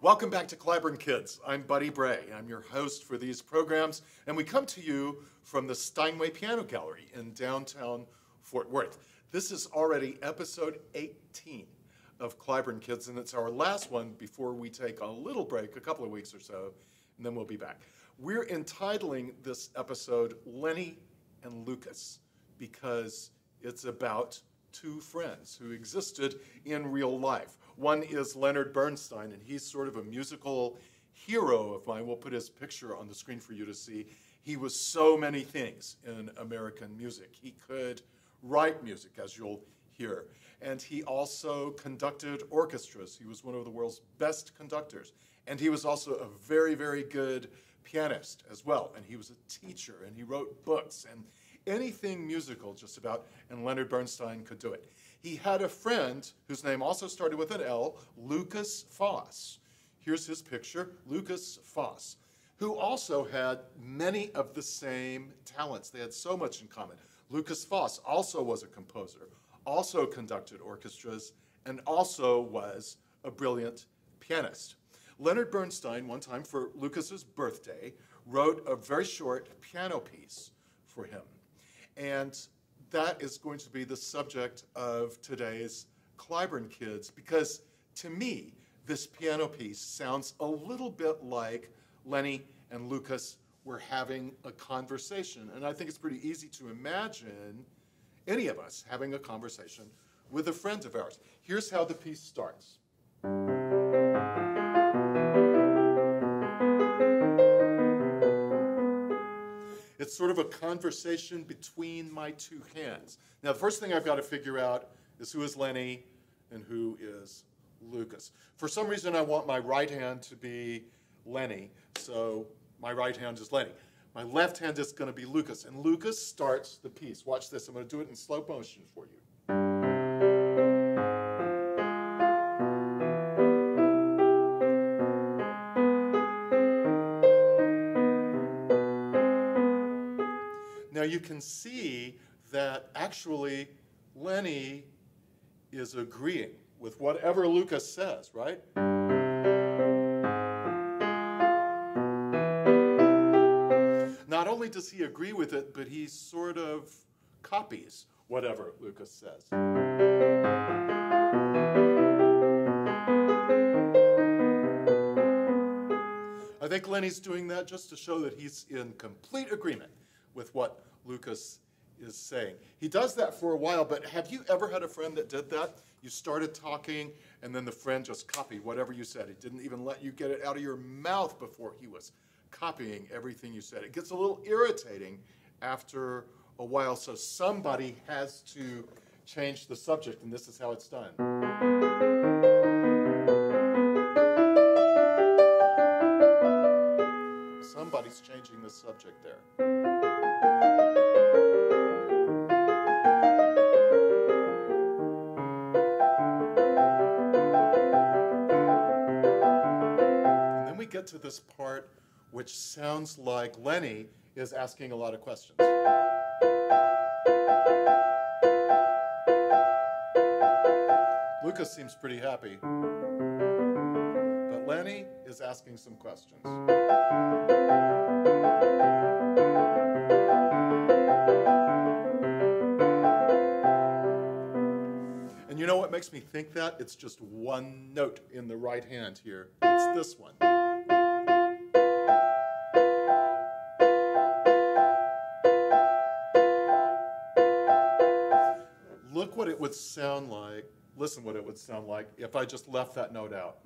Welcome back to Cliburn Kids. I'm Buddy Bray. I'm your host for these programs, and we come to you from the Steinway Piano Gallery in downtown Fort Worth. This is already episode 18 of Cliburn Kids, and it's our last one before we take a little break, a couple of weeks or so, and then we'll be back. We're entitling this episode Lenny and Lukas because it's about two friends who existed in real life. One is Leonard Bernstein, and he's sort of a musical hero of mine. We'll put his picture on the screen for you to see. He was so many things in American music. He could write music, as you'll hear, and he also conducted orchestras. He was one of the world's best conductors, and he was also a very, very good pianist as well, and he was a teacher, and he wrote books, and anything musical just about, and Leonard Bernstein could do it. He had a friend whose name also started with an L, Lukas Foss. Here's his picture, Lukas Foss, who also had many of the same talents. They had so much in common. Lukas Foss also was a composer, also conducted orchestras, and also was a brilliant pianist. Leonard Bernstein, one time for Lukas's birthday, wrote a very short piano piece for him. And that is going to be the subject of today's Cliburn Kids, because to me, this piano piece sounds a little bit like Lenny and Lukas were having a conversation. And I think it's pretty easy to imagine any of us having a conversation with a friend of ours. Here's how the piece starts. It's sort of a conversation between my two hands. Now, the first thing I've got to figure out is who is Lenny and who is Lukas. For some reason, I want my right hand to be Lenny, so my right hand is Lenny. My left hand is going to be Lukas, and Lukas starts the piece. Watch this. I'm going to do it in slow motion for you. Now you can see that actually Lenny is agreeing with whatever Lukas says, right? Not only does he agree with it, but he sort of copies whatever Lukas says. I think Lenny's doing that just to show that he's in complete agreement with what Lukas is saying. He does that for a while, but have you ever had a friend that did that? You started talking, and then the friend just copied whatever you said. He didn't even let you get it out of your mouth before he was copying everything you said. It gets a little irritating after a while, so somebody has to change the subject, and this is how it's done. Somebody's changing the subject there. And then we get to this part which sounds like Lenny is asking a lot of questions. Lukas seems pretty happy, but Lenny is asking some questions. And you know what makes me think that? It's just one note in the right hand here. It's this one. Look what it would sound like, listen what it would sound like if I just left that note out.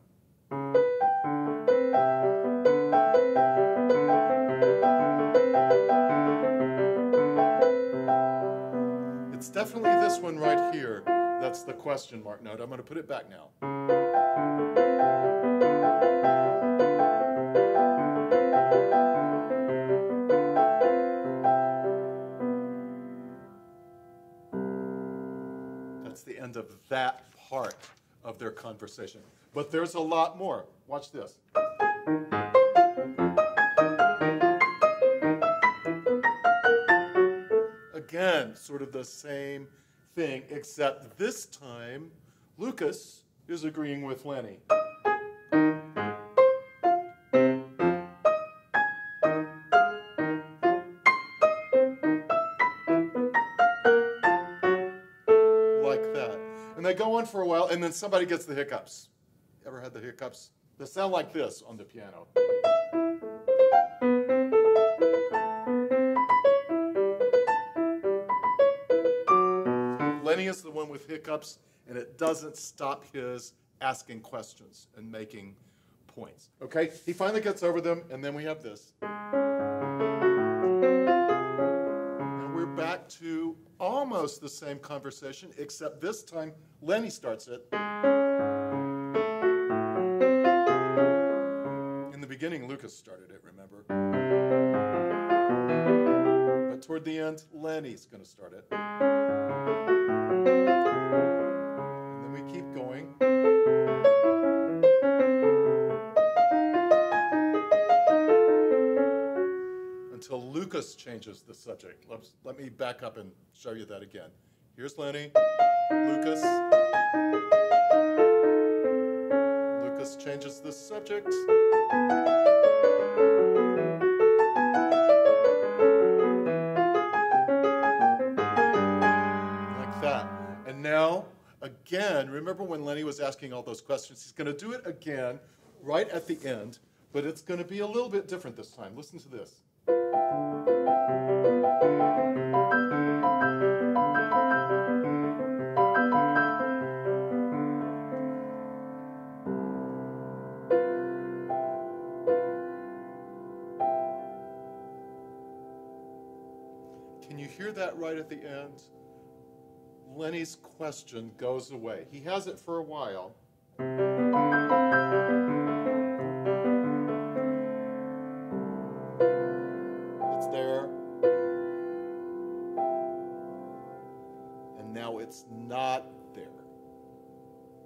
It's definitely this one right here. That's the question mark note. I'm going to put it back now. That's the end of that part of their conversation. But there's a lot more. Watch this. Again, sort of the same thing, except this time, Lukas is agreeing with Lenny. they go on for a while, and then somebody gets the hiccups. Ever had the hiccups? They sound like this on the piano. Lenny is the one with hiccups, and it doesn't stop his asking questions and making points. Okay, he finally gets over them, and then we have this. And we're back to almost the same conversation, except this time Lenny starts it. In the beginning, Lukas started it, remember? But toward the end, Lenny's going to start it. And then we keep going. Until Lukas changes the subject. Let me back up and show you that again. Here's Lenny, Lukas. Lukas changes the subject. Like that. And now, again, remember when Lenny was asking all those questions? He's going to do it again right at the end, but it's going to be a little bit different this time. Listen to this. Can you hear that right at the end? Lenny's question goes away. He has it for a while. It's there. And now it's not there.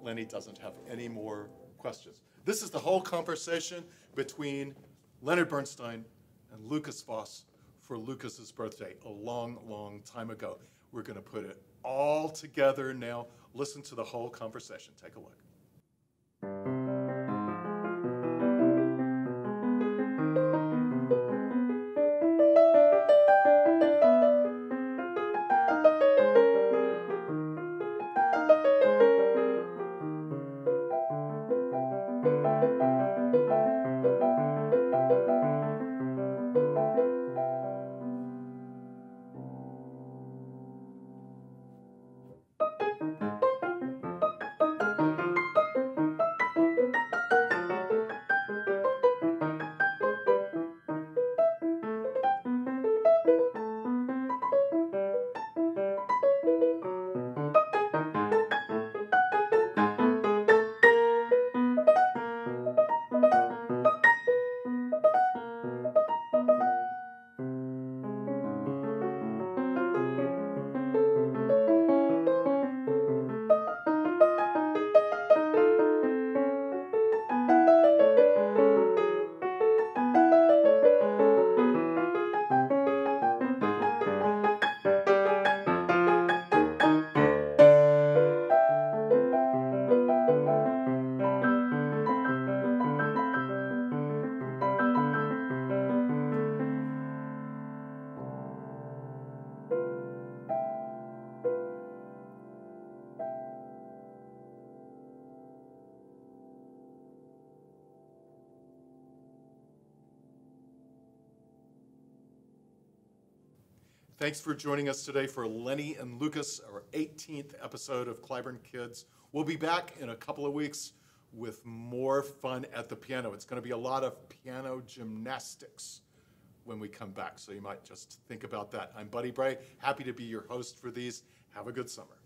Lenny doesn't have any more questions. This is the whole conversation between Leonard Bernstein and Lukas Foss for Lukas's birthday a long, long time ago. We're going to put it all together now. Listen to the whole conversation. Take a look. Thanks for joining us today for Lenny and Lukas, our 18th episode of Cliburn Kids. We'll be back in a couple of weeks with more fun at the piano. It's going to be a lot of piano gymnastics when we come back, so you might just think about that. I'm Buddy Bray, happy to be your host for these. Have a good summer.